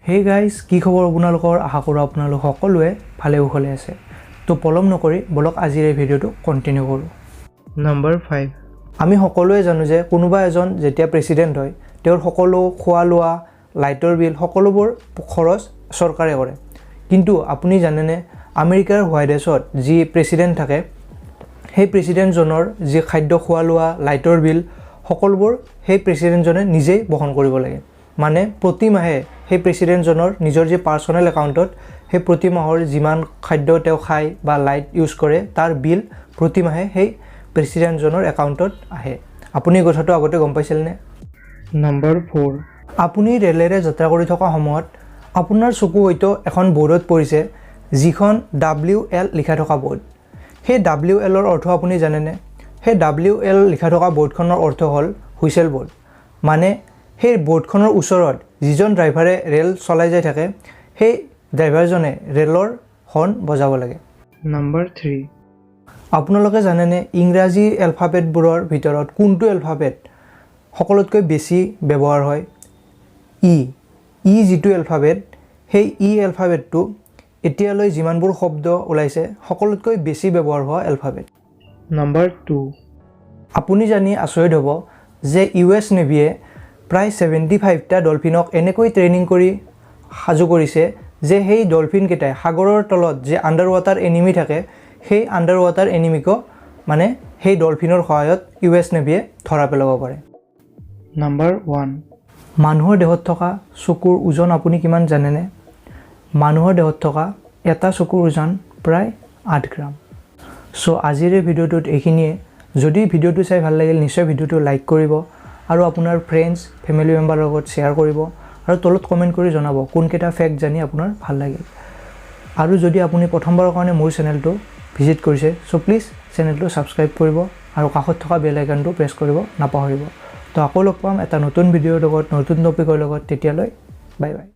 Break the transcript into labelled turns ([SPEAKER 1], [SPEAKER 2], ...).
[SPEAKER 1] Hey guys, কি খবৰ আপোনালোকৰ আশা কৰো আপোনালোক সকলোৱে ভালে কুশলে আছে তো পলম নকৰি বলক আজিৰ এই ভিডিওটো কন্টিনিউ কৰো নম্বৰ 5 আমি সকলোৱে জানো যে কোনোবা এজন যেতিয়া প্ৰেসিডেন্ট হয় তেওঁৰ সকলো খোৱা লোৱা লাইটৰ বিল সকলোবোৰ খৰচ চৰকাৰে কৰে কিন্তু আপুনি জানেনে আমেৰিকাৰ হোৱাইট হাউছত যি প্ৰেসিডেন্ট থাকে সেই প্ৰেসিডেন্ট জনৰ যি খাদ্য খোৱা লোৱা লাইটৰ বিল সকলোবোৰ সেই প্ৰেসিডেন্ট জনে নিজেই বহন কৰিব লাগে মানে প্ৰতি মাহে সেই প্ৰেসিডেন্ট জনৰ নিজৰ যে পাৰ্সোনাল একাউন্টত সেই প্ৰতি মাহৰ যিমান খাদ্য তেও খায় বা লাইট ইউজ কৰে তাৰ বিল প্ৰতি মাহে সেই প্ৰেসিডেন্ট জনৰ একাউন্টত আহে আপুনি কথাটো আগতে গম পাইছিল নে নম্বৰ 4 আপুনি ৰেলেৰে যাত্ৰা কৰি থকা সময়ত আপোনাৰ চকু হয়তো এখন বোৰ্ডত পৰিছে যিখন WL লিখা থকা বোৰ্ড সেই WL ৰ অৰ্থ আপুনি জানে নে সেই WL লিখা থকা বোৰ্ডখনৰ অৰ্থ হ'ল হুইসেল বোৰ্ড মানে সেই বোৰ্ডখনৰ ওচৰত যিজন ড্ৰাইভাৰে ৰেল চলাই যাই থাকে সেই ড্ৰাইভাৰজনে ৰেলৰ হৰ্ন বজাব লাগে নম্বৰ 3 আপোনালোকে জানে নে ইংৰাজী এলফাবেটবোৰৰ ভিতৰত কোনটো এলফাবেট সকলোতকৈ বেছি ব্যৱহাৰ হয় ই যেটো এলফাবেট সেই এলফাবেটটো এতিয়ালৈ যিমানবোৰ শব্দ ওলাইছে সকলোতকৈ বেছি ব্যৱহাৰ হোৱা এলফাবেট নম্বৰ 2 আপুনি জানি আচৰিত হ'ব যে US নেভিয়ে প্ৰায় 75 টা ডলফিনক এনেকৈ ট্ৰেনিং কৰি হাজু কৰিছে যে সেই ডলফিন কেইটাই সাগৰৰ তলত যে আন্ডাৰ ওয়াটাৰ এনিমি থাকে সেই আন্ডাৰ ওয়াটাৰ এনিমিক মানে সেই ডলফিনৰ সহায়ত US নেভিয়ে ধৰা পেলাব পাৰে নম্বৰ 1 মানুহৰ দেহত থকা চকুৰ ওজন আপুনি কিমান জানে নে মানুহৰ দেহত থকা এটা চকুৰ ওজন প্ৰায় 8 গ্ৰাম সো আজিৰ এই ভিডিওটোত এইখিনিয়ে যদি ভিডিওটো চাই ভাল লাগিল নিশ্চয় ভিডিওটো লাইক কৰিব আৰু আপোনাৰ ফ্ৰেন্ডছ ফ্যামিলি মেম্বাৰৰ লগত শেয়াৰ কৰিব আৰু তলত কমেন্ট কৰি জনাব কোন কেটা ফ্যাক্ট জানি আপোনাৰ ভাল লাগিল আৰু যদি আপুনি প্ৰথমবাৰৰ কাৰণে মোৰ চেনেলটো ভিজিট কৰিছে সো প্লিজ চেনেলটো সাবস্ক্ৰাইব কৰিব আৰু কাষত থকা বেল আইকনটো প্ৰেছ কৰিব নাপাহৰিব তো আকৌ লগ পাম এটা নতুন ভিডিওৰ লগত নতুন টপিকৰ লগত তেতিয়ালৈ বাই বাই